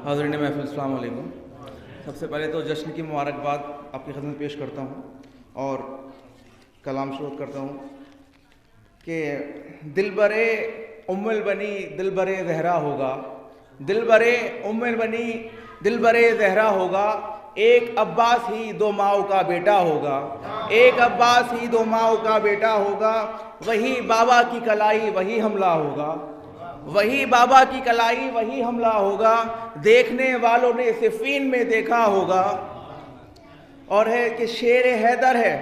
हाज़रीन महफ़िल, अस्सलाम वालेकुम। सबसे पहले तो जश्न की मुबारकबाद आपकी खिदमत पेश करता हूँ और कलाम शुरू करता हूँ कि दिल बरे उम्मुल बनी दिल बरे ज़हरा होगा, दिल बरे उम्मुल बनी दिल बरे ज़हरा होगा, एक अब्बास ही दो माओ का बेटा होगा, एक अब्बास ही दो माओ का बेटा होगा, वही बाबा की कलाई वही हमला होगा, वही बाबा की कलाई वही हमला होगा, देखने वालों ने सिफ़ीन में देखा होगा। और है कि शेर हैदर है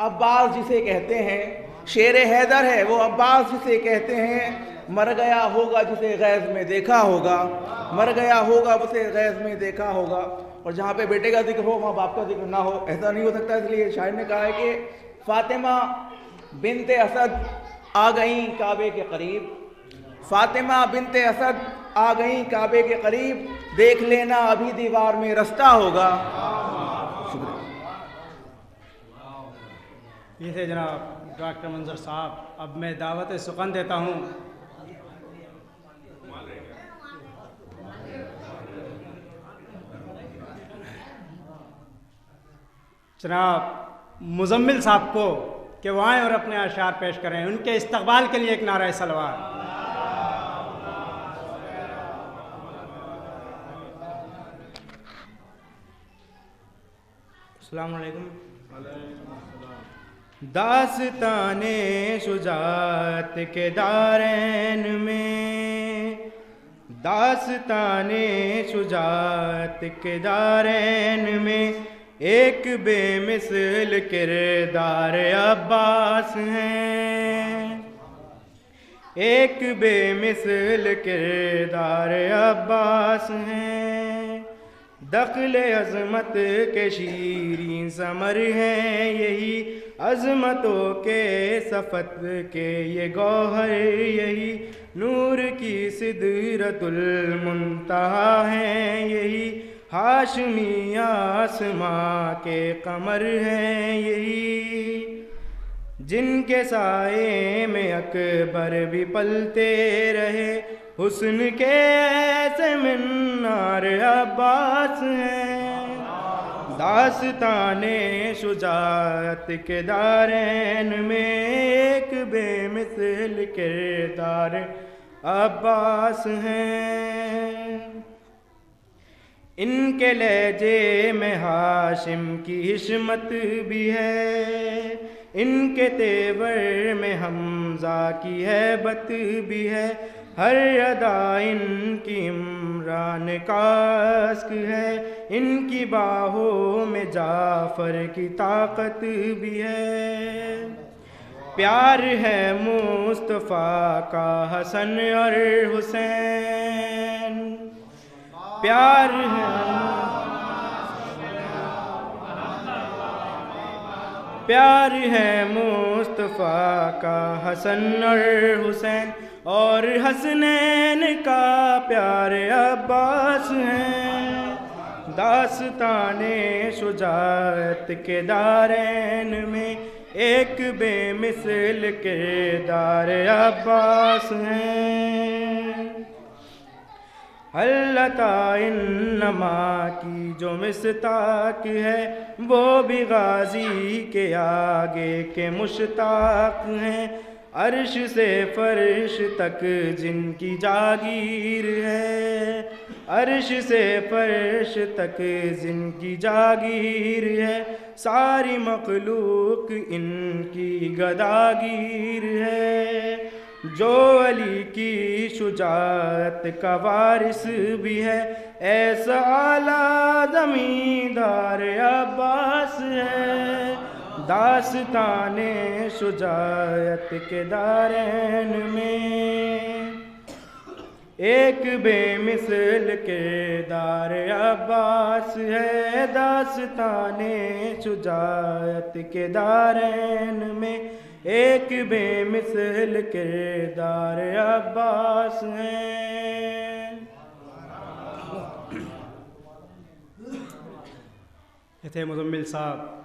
अब्बास जिसे कहते हैं, शेर हैदर है वो अब्बास जिसे कहते हैं, मर गया होगा जिसे गैज़ में देखा होगा, मर गया होगा उसे गैज़ में देखा होगा। और जहाँ पे बेटे का जिक्र हो वहाँ बाप का जिक्र ना हो, ऐसा नहीं हो सकता। इसलिए शायर ने कहा है कि फ़ातिमा बिनते असद आ गई काबे के करीब, फ़ातिमा बिनते असद आ गई काबे के करीब, देख लेना अभी दीवार में रास्ता होगा। शुक्रिया। ये थे जनाब डॉक्टर मंजर साहब। अब मैं दावत सुकन देता हूँ जनाब मुजम्मिल साहब को कि वो आएँ और अपने अशार पेश करें। उनके इस्तकबाल के लिए एक नारा सलवार। अस्सलाम वालेकुम। दास्ताने शुजात के दारैन में, दास्ताने शुजात के दारैन में एक बेमिसल किरदार अब्बास हैं, एक बेमिसल किरदार अब्बास हैं। दखल अज़मत के शीरीं समर हैं यही, अज़मतों के सफ़त के ये गौहर यही, नूर की सिदरतुल मुंतहा हैं यही, हाशमी आसमां के कमर हैं यही, जिनके साए में अकबर भी पलते रहे, हुस्न के ऐसे मिनार अब्बास हैं। दास्ताने शुजात के दारैन में एक बेमिसल किरदार अब्बास हैं। इनके लहजे में हाशिम की हिशमत भी है, इनके तेवर में हमजा की हैबत भी है, हर अदा इनकी इमरान कास्क है, इनकी बाहों में जाफर की ताकत भी है। प्यार है मुस्तफ़ा का हसन और हुसैन, प्यार है प्यार है मुस्तफ़ा का हसन और हुसैन, और हसनैन का प्यार अब्बास है। दास्ताने शुजात के दारैन में एक बेमिसल किरदार अब्बास हैं। हल्लता इन्नमा की जो मिस्ताक है, वो भी गाजी के आगे के मुश्ताक हैं। अर्श से फर्श तक जिनकी जागीर है, अर्श से फर्श तक जिनकी जागीर है, सारी मखलूक इनकी गदागीर है। जो अली की शुजात का वारिस भी है, ऐसा आला ज़मींदार अब्बास है। दास्ताने शुजात के दारैन में एक बेमिसल किरदार अब्बास है। दास्ताने शुजात के दारैन में एक बेमिसल किरदार अब्बास हैं। ये थे मुजम्मिल साहब।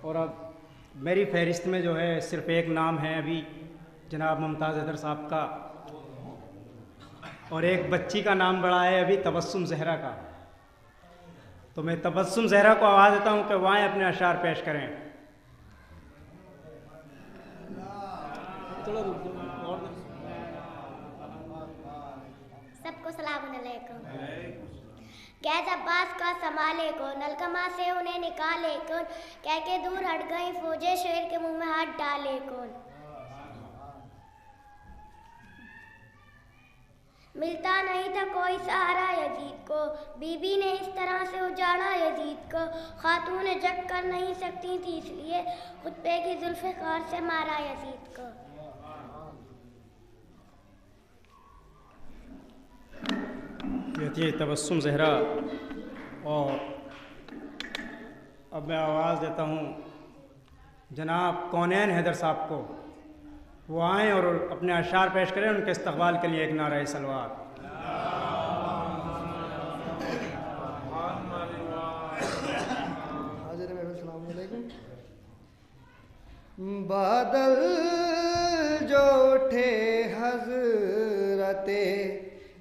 और अब मेरी फहरिस्त में जो है सिर्फ़ एक नाम है अभी, जनाब मुमताज़ हैदर साहब का। और एक बच्ची का नाम बड़ा है अभी तबस्सुम ज़हरा का। तो मैं तबस्सुम ज़हरा को आवाज़ देता हूँ कि वहाँ अपने अशार पेश करें। सबको सलाम अलैकुम। गैस अब्बास का संभाले कौन, अलकमा से उन्हें निकाले कौन, कह के दूर हट गई फौजे शेर के मुंह में हाथ डाले कौन। मिलता नहीं था कोई सहारा यजीद को, बीबी ने इस तरह से उजाड़ा यजीद को। खातून जग कर नहीं सकती थी इसलिए खुतबे की जुल्फ़िकार से मारा यजीद को। ये थी तबस्सुम ज़हरा। और अब मैं आवाज़ देता हूँ जनाब कौनैन हैदर साहब को, वो आएँ और अपने अशार पेश करें। उनके इस्तक़बाल के लिए एक नारा सलवार। बादल जो उठे हज़रते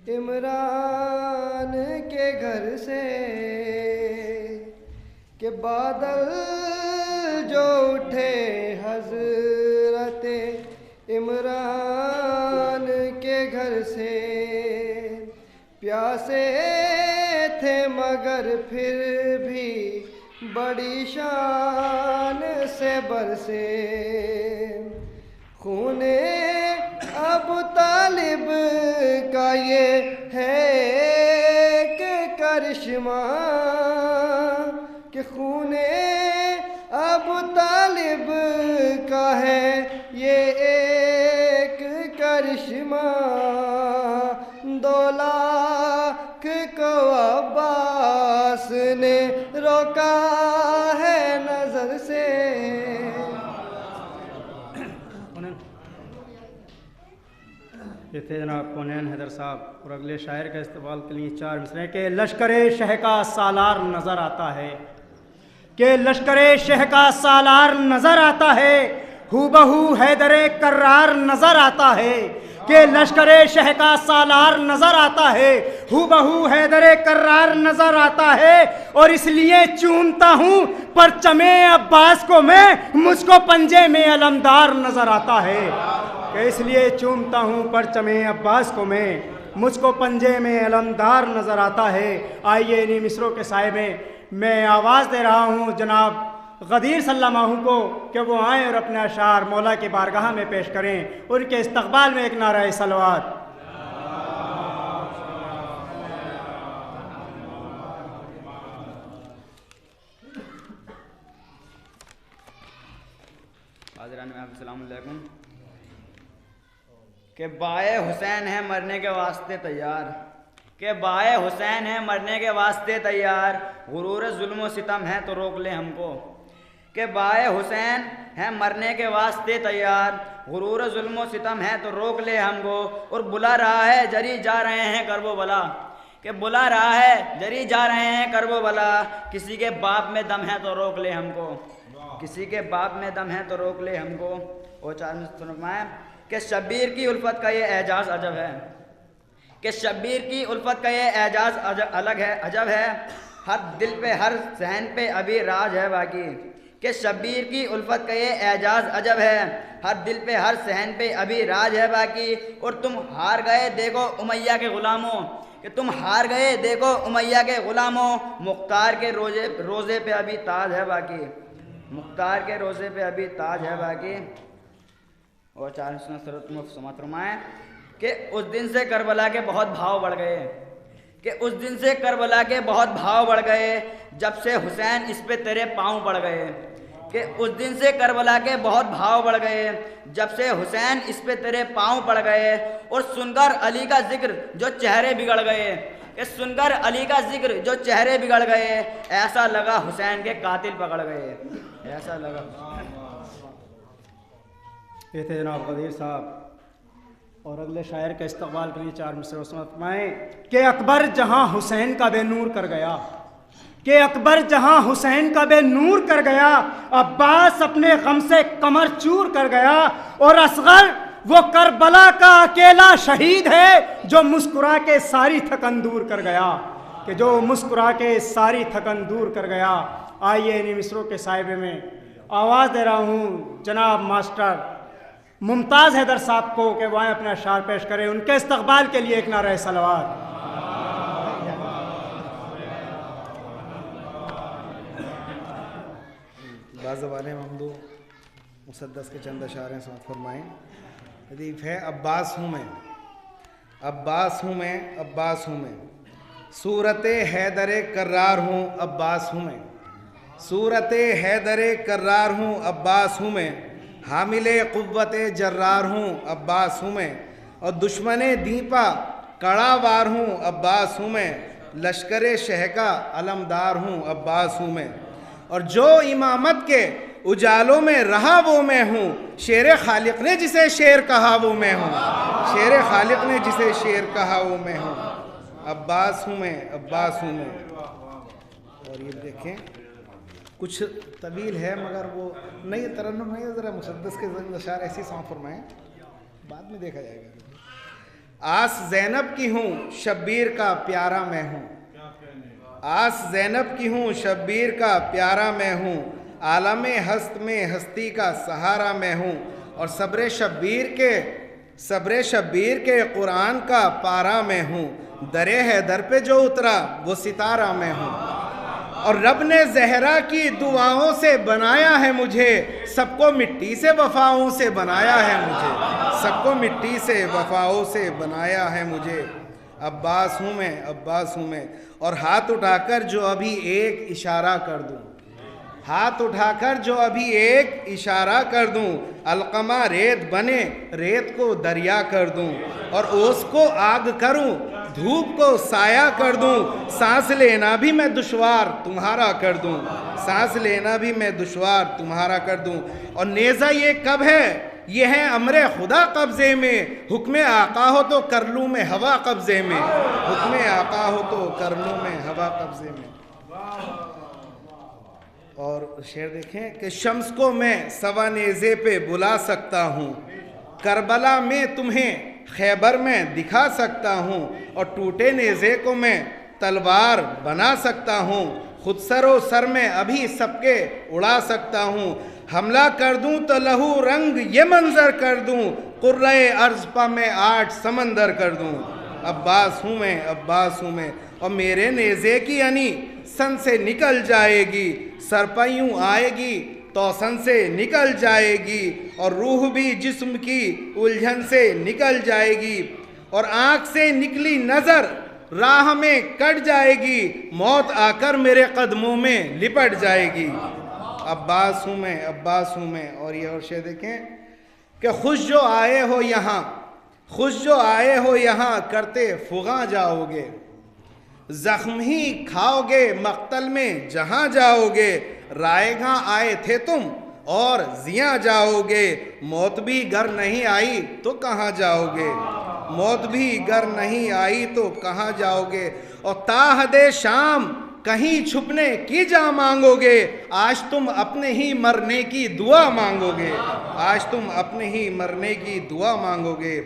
इमरान के घर से, कि बादल जो उठे हज़रते इमरान के घर से, प्यासे थे मगर फिर भी बड़ी शान से बरसे। खूने अबू तालिब का ये है कि करिश्मा, कि खूने अबू तालिब का है ये एक करिश्मा। 2 लाख को अब्बास ने रोका है नजर से। ये थे जनाब कौनैन हैदर साहब। और अगले शायर का इस्तेमाल के लिए 4 मिसरे के लश्कर शह का सालार नज़र आता है, कि लश्कर शह का सालार नज़र आता है, हूबहू हैदर कर्रार नज़र आता है, कि लश्कर शह का सालार नज़र आता है, हूबहू हैदर कर्रार नज़र आता है। और इसलिए चूमता हूँ परचमे अब्बास को मैं, मुझको पंजे में अलमदार नज़र आता है। कि इसलिए चूमता हूँ परचमे अब्बास को मैं, मुझको पंजे में अलमदार नज़र आता है। आइए इन्हीं मिसरों के साए में मैं आवाज़ दे रहा हूँ जनाब गदीर सल्लल्लाहु को कि वो आएँ और अपने अशार मौला की बारगाह में पेश करें। उनके इस्तक़बाल में एक नारा सलवात। अस्सलाम वालेकुम। के बाए हुसैन है मरने के वास्ते तैयार, के बाए हुसैन है मरने के वास्ते तैयार, गुरूर जुल्म सितम है तो रोक ले हमको। के बाए हुसैन है मरने के वास्ते तैयार, गुरूर जुल्म सितम है तो रोक ले हमको। और बुला रहा है जरी जा रहे हैं करबो बला, के बुला रहा है जरी जा रहे हैं करबो बला। किसी के बाप में दम है तो रोक ले हमको, किसी के बाप में दम है तो रोक ले हमको। और 4 में सुनवाएं कि शब्बीर की उल्फत का ये एजाज़ अजब है, कि शब्बीर की उल्फत का ये एजाज़ अलग है अजब है। हर दिल पे हर सहन पे अभी राज है बाकी, कि शब्बीर की उल्फत का ये एजाज़ अजब है। हर दिल पे हर सहन पे अभी राज है बाकी। और तुम हार गए देखो उमैया के ग़ुलामों, कि तुम हार गए देखो उमैया के ग़ुलामों। मुख्तार के रोज़े पे अभी ताज है बाकी, मुख्तार के रोज़े पे अभी ताज है बाकी। और 4 समात फरमाएं कि उस दिन से करबला के बहुत भाव बढ़ गए, कि उस दिन से करबला के बहुत भाव बढ़ गए, जब से हुसैन इस पे तेरे पाँव पड़ गए। कि उस दिन से करबला के बहुत भाव बढ़ गए, जब से हुसैन इस पे तेरे पाँव पड़ गए। और सुनकर अली का जिक्र जो चेहरे बिगड़ गए, कि सुनकर अली का जिक्र जो चेहरे बिगड़ गए, ऐसा लगा हुसैन के कातिल पकड़ गए, ऐसा लगा। ये थे जनाब गदीर साहब। और अगले शायर के इस्तक़बाल के लिए 4 मिसरे फरमाएं कि अकबर जहाँ हुसैन का बेनूर कर गया, कि अकबर जहाँ हुसैन का बेनूर कर गया, अब्बास अपने गम से कमर चूर कर गया। और असगर वो करबला का अकेला शहीद है जो मुस्कुरा के सारी थकन दूर कर गया, कि जो मुस्कुरा के सारी थकन दूर कर गया। आइए इन मिसरों के साहिबे में आवाज़ दे रहा हूँ जनाब मास्टर मुमताज़ हैदर साहब को कि वह अपना अशार पेश करें। उनके इस्तकबाल के लिए एक नारा सलवात। बाज़बाने ममदू मुसद्दस के चंद अशारे साथ फरमाएँ। हदीफ है अब्बास हूँ मैं, अब्बास हूँ मैं, अब्बास हूँ मैं, सूरत हैदर कर्रार हूँ, अब्बास हूँ मैं, सूरत हैदर कर्रार हूँ, अब्बास हूँ मैं, हामिले क़ुव्वत जर्रार हूँ, अब्बास हूँ मैं, और दुश्मने दीपा कड़ावार हूँ, अब्बास हूँ मैं, लश्कर शह का अलमदार हूँ, अब्बास हूँ मैं, और जो इमामत के उजालों में रहा वो मैं हूँ, शेर खालिक ने जिसे शेर कहा वो मैं हूँ, शेर खालिक ने जिसे शेर कहा वो मैं हूँ, अब्बास हूँ मैं, अब्बास हूँ मैं। और ये देखें कुछ तवील है मगर वो नहीं, तरन्नुम नहीं, ज़रा मुसद्दस के अशार ऐसी सौंप फरमाएं, बाद में देखा जाएगा। आस ज़ैनब की हूँ, शब्बीर का प्यारा मैं हूँ, आस ज़ैनब की हूँ, शब्बीर का प्यारा मैं हूँ, आलमे हस्त में हस्ती का सहारा मैं हूँ, और सब्र शब्बीर के कुरान का पारा मैं हूँ, दरे है दर पे जो उतरा वो सितारा मैं हूँ, और रब ने जहरा की दुआओं से बनाया है मुझे, सबको मिट्टी से वफाओं से बनाया है मुझे, सबको मिट्टी से वफाओं से बनाया है मुझे, अब्बास हूँ मैं, अब्बास हूँ मैं। और हाथ उठाकर जो अभी एक इशारा कर दूँ, हाथ उठाकर जो अभी एक इशारा कर दूं, अलकमा रेत बने रेत को दरिया कर दूं, और ओस को आग करूं धूप को साया कर दूं, सांस लेना भी मैं दुश्वार तुम्हारा कर दूं, सांस लेना भी मैं दुश्वार तुम्हारा कर दूं। और नेज़ा ये कब है, ये है अमरे खुदा कब्ज़े में, हुक्म आका हो तो कर लूँ मैं हवा कब्ज़े में, हुक्म आका हो तो कर लूँ मैं हवा कब्ज़े में। और शेर देखें कि शम्स को मैं सवा नेज़े पे बुला सकता हूँ, करबला में तुम्हें खैबर में दिखा सकता हूँ, और टूटे नेज़े को मैं तलवार बना सकता हूँ, खुद सरो सर में अभी सबके उड़ा सकता हूँ, हमला कर दूँ तो लहू रंग ये मंजर कर दूँ, कुर्रे अर्ज़ पा मैं 8 समंदर कर दूँ, अब्बास हूँ मैं, अब्बास हूँ मैं। और मेरे नेज़े की यानी सन से निकल जाएगी, सरपयूं आएगी तो सन से निकल जाएगी, और रूह भी जिस्म की उलझन से निकल जाएगी, और आँख से निकली नज़र राह में कट जाएगी, मौत आकर मेरे कदमों में लिपट जाएगी, अब्बास हूँ मैं, अब्बास हूँ मैं। और ये और शेर देखें कि खुश जो आए हो यहाँ, खुश जो आए हो यहाँ करते फुगा जाओगे, जख्म ही खाओगे मक्तल में जहाँ जाओगे, रायगा आए थे तुम और जिया जाओगे, मौत भी घर नहीं आई तो कहाँ जाओगे, मौत भी घर नहीं आई तो कहाँ जाओगे, और ताहदे शाम कहीं छुपने की जा मांगोगे, आज तुम अपने ही मरने की दुआ मांगोगे, आज तुम अपने ही मरने की दुआ मांगोगे।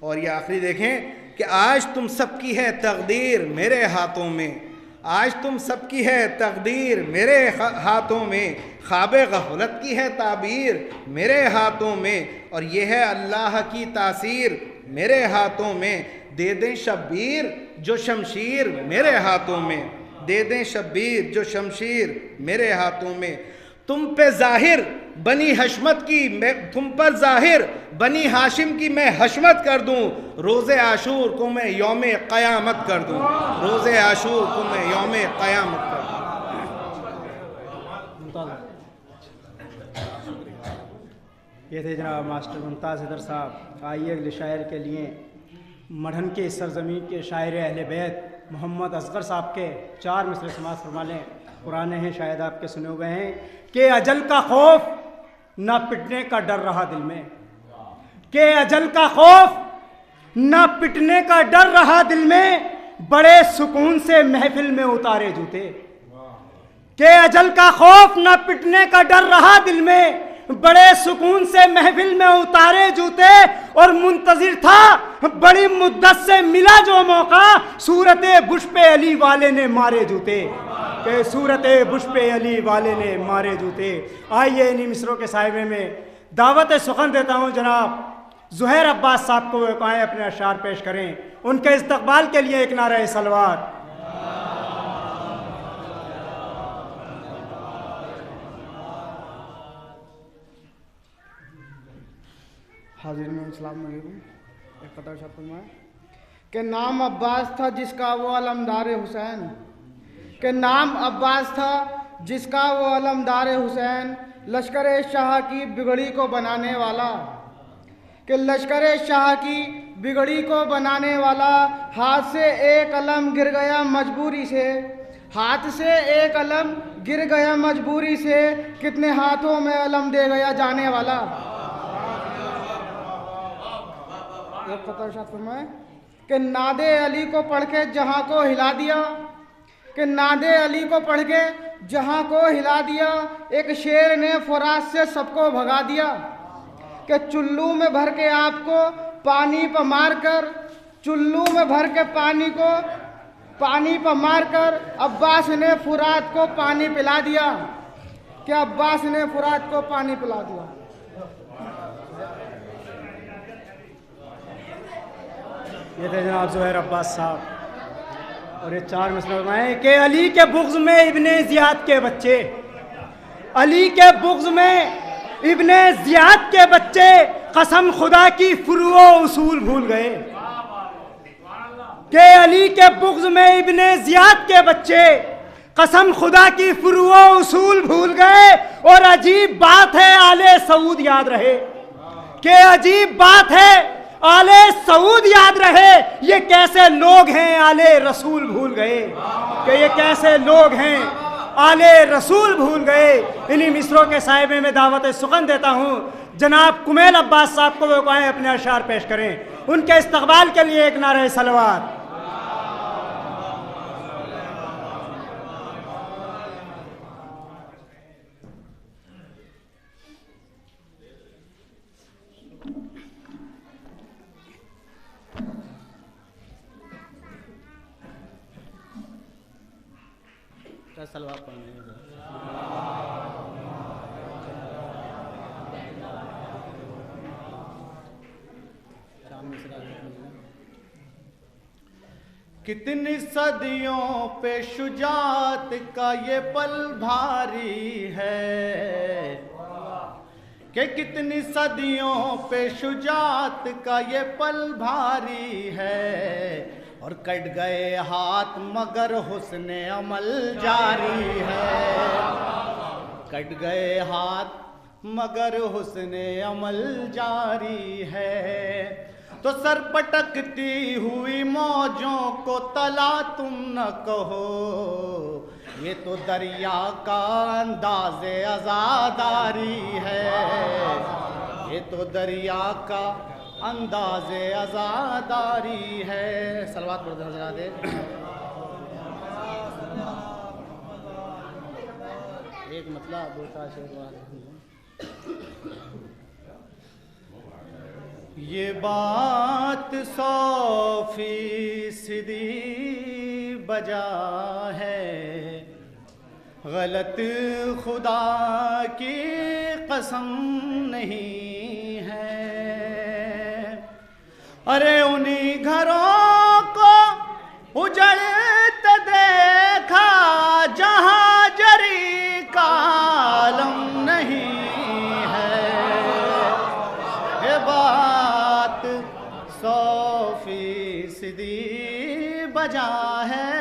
और ये आखिरी देखें कि आज तुम सबकी है तकदीर मेरे हाथों में, आज तुम सबकी है तकदीर मेरे हाथों में, ख्वाब गफलत की है ताबीर मेरे हाथों में, और ये है अल्लाह की तासीर मेरे हाथों में, दे दें शब्बीर जो शमशीर मेरे हाथों में, दे दें शब्बीर जो शमशीर मेरे हाथों में। तुम पे जाहिर बनी हशमत की मैं, तुम पर जाहिर बनी हाशिम की मैं हशमत कर दूं, रोज़े आशूर को मैं यौमे क़यामत कर दूं, रोज़े आशूर को मैं यौमे क़यामत कर दूं। ये थे जनाब मास्टर मुमताज़ हैदर साहब। आइए अगले शायर के लिए मढ़न के सरजमीन के शायर अहले बैत मोहम्मद असगर साहब के 4 मिसरे समाज फरमा लें। पुराने हैं शायद आपके सुने हुए हैं कि अजल का खौफ ना पिटने का डर रहा दिल में, कि अजल का खौफ ना पिटने का डर रहा दिल में, बड़े सुकून से महफिल में उतारे जूते, कि अजल का खौफ ना पिटने का डर रहा दिल में, बड़े सुकून से महफिल में उतारे जूते और मुंतजिर था बड़ी मुद्दत से मिला जो मौका, सूरत बुश पे अली वाले ने मारे जूते, के सूरत बुश पे अली वाले ने मारे जूते। आइए इन्हीं मिसरों के साहिबे में दावत सुखन देता हूँ जनाब ज़ुहैर अब्बास साहब को, वो आए अपने अशार पेश करें। उनके इस्तकबाल के लिए एक नारा सलवात। हाजिर में इस्लाम एक कतरा शाद फरमाए कि नाम अब्बास था जिसका वो अलमदार हुसैन, के नाम अब्बास था जिसका वो अलमदार हुसैन, लश्कर शाह की बिगड़ी को बनाने वाला, कि लश्कर शाह की बिगड़ी को बनाने वाला। हाथ से एक अलम गिर गया मजबूरी से, हाथ से एक अलम गिर गया मजबूरी से, कितने हाथों में अलम दे गया जाने वाला। कि नादे अली को पढ़ के जहाँ को हिला दिया, कि नादे अली को पढ़ के जहाँ को हिला दिया, एक शेर ने फुरात से सबको भगा दिया। कि चुल्लू में भर के आपको पानी पर मार कर, चुल्लू में भर के पानी पर मार कर अब्बास ने फुरात को पानी पिला दिया, कि अब्बास ने फुरात को पानी पिला दिया। ये थे जनाब ज़ुहैर अब्बास साहब और ये चार मसले हैं कि अली के बुग़्ज़ में इब्ने ज़ियाद के बच्चे, अली के बुग़्ज़ में इब्ने ज़ियाद के बच्चे कसम खुदा की फुरुओ उसूल भूल गए, कि अली के बुग़्ज़ में इब्ने ज़ियाद के बच्चे कसम खुदा की फुरुओ उसूल भूल गए। और अजीब बात है आले सऊद याद रहे, कि अजीब बात है आले सऊद याद रहे, ये कैसे लोग हैं आले रसूल भूल गए, कि ये कैसे लोग हैं आले रसूल भूल गए। इन्हीं मिसरों के साहिबे में दावत सुखन देता हूँ जनाब कुमैल अब्बास साहब को, वो आए अपने अशार पेश करें। उनके इस्तकबाल के लिए एक नारा सलवात। सलवात पढ़ने कितनी सदियों पे शुजात का ये पल भारी है, कि कितनी सदियों पे शुजात का ये पल भारी है, और कट गए हाथ मगर हुस्ने अमल जारी है, कट गए हाथ मगर हुस्ने अमल जारी है। तो सर पटकती हुई मौजों को तला तुम न कहो, ये तो दरिया का अंदाज़े अज़ादारी है, ये तो दरिया का अंदाज़े अज़ादारी है। सलवात पढ़ देना जरा दे। एक मतलब दो चार शेर। ये बात 100% बजा है, गलत खुदा की कसम नहीं है। अरे उन्हीं घरों को उजड़ते देखा जहां जरी का आलम नहीं है। ये बात 100% बजा है,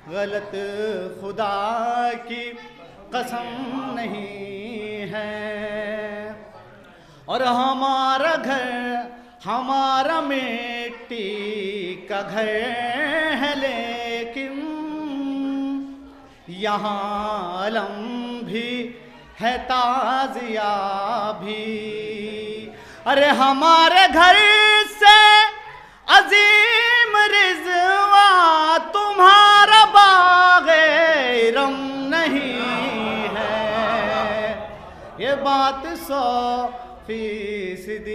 गलत खुदा की कसम नहीं है। और हमारा घर हमारा मिट्टी का घर है, लेकिन यहाँ अलम भी है ताज़िया भी। अरे हमारे घर से अजीम रिज़वा तुम्हारा बाग़े रम नहीं है। ये बात 100%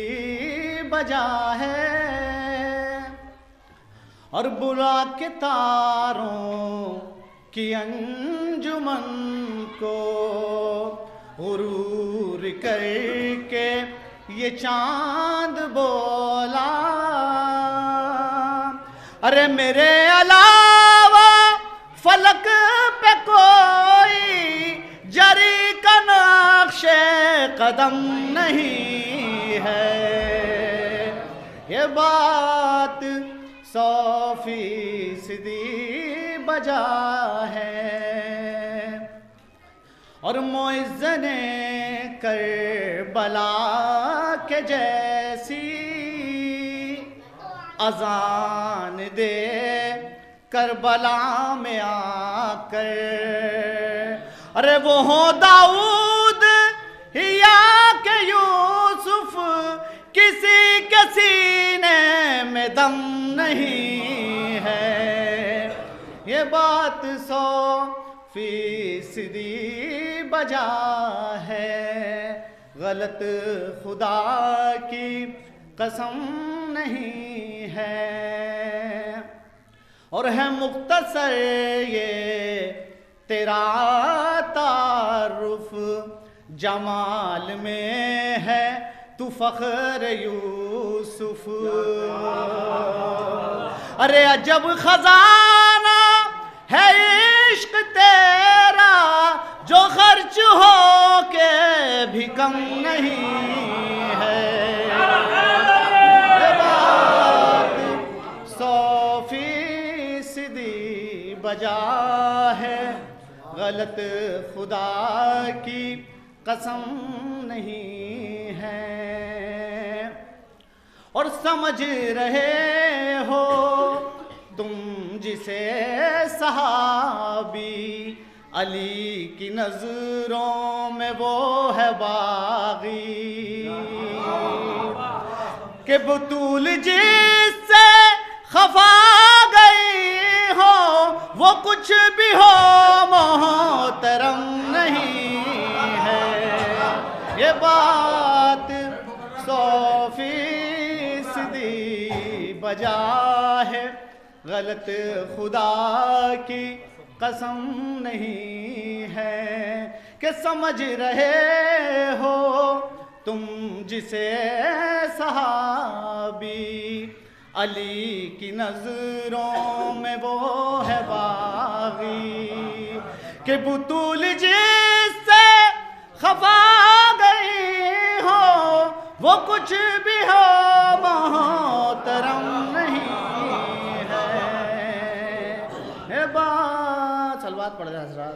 बजा है। और बुला के तारों की अंजुमन को गुरूर करके ये चांद बोला, अरे मेरे अलावा फलक पे कोई जरी का नक्शे कदम नहीं है। ये बात 100% बजा है। और मुअज्जिने करबला के जैसी अजान दे करबला में आकर, अरे वो हो दाऊद या के यूसुफ, किसी के सीने में दम नहीं है। ये बात 100% बजा है। गलत खुदा की कसम नहीं है। और है मुख्तसर ये तेरा तारुफ, जमाल में है तू फख्र यूसुफ। अरे अजब खजाना है इश्क तेरा, जो खर्च हो के भी कम नहीं है। ये बात 100% बजा है। गलत खुदा की कसम नहीं है। और समझ रहे हो तुम जिसे सहाबी, अली की नजरों में वो है बागी, कि बतूल जिससे खफा गई हो वो कुछ भी हो मोहतरम नहीं है। ये बात 100% बजा है। गलत खुदा की कसम नहीं है। कि समझ रहे हो तुम जिसे सहाबी, अली की नजरों में वो है बागी, कि बुतूल जिससे खफा गई हो वो कुछ भी हो मोहतरम नहीं है। बात सलवात पड़ जाए हजरात।